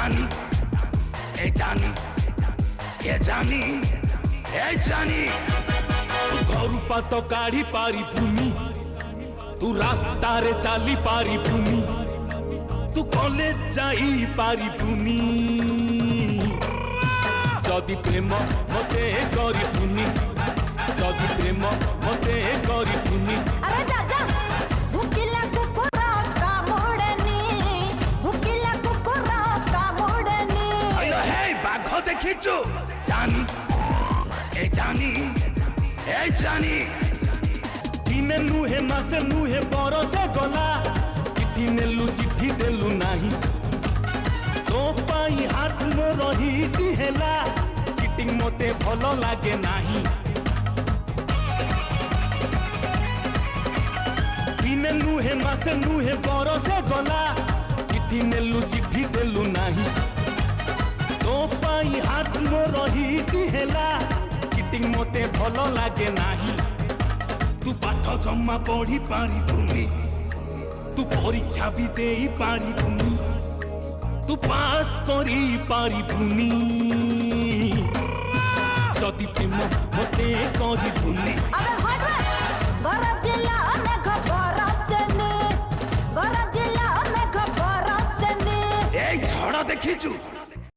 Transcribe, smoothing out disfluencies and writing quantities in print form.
जानी ए जानी ए जानी ए जानी घरु पात काढ़ी पारी भूमि तू रास्ता रे चाली पारी भूमि तू कॉलेज जाई पारी भूमि जदि प्रेम मते करी भूमि जदि प्रेम मते करी भूमि अरे दादा भूकिला कुकुरा का मोड़नी भूकिला कुकुरा का मोड़नी अयो हे बाघ देखिछु जानी ए जानी दिने नुहे मासे नुहे बरसे गला चिट्ठी नेलु चिट्ठी देलु नाही तो पाई हाथ मो रही हेला चिटिंग मते भलो लागे नाही दिने नुहे मासे नुहे बरसे गला चिट्ठी नेलु चिट्ठी देलु नाही तो पाई हाथ मो रही हेला चिटिंग मते भलो लागे नाही तू पाठ जमा पढ़ी पारी भूमि तू परीक्षा भी दे पारी भूमि तू पास करी पारी भूमि जदि प्रेम मते करी भूमि अबे हट गरज जिला में खबरसनी गरज जिला में खबरसनी ए झड़ देखिछु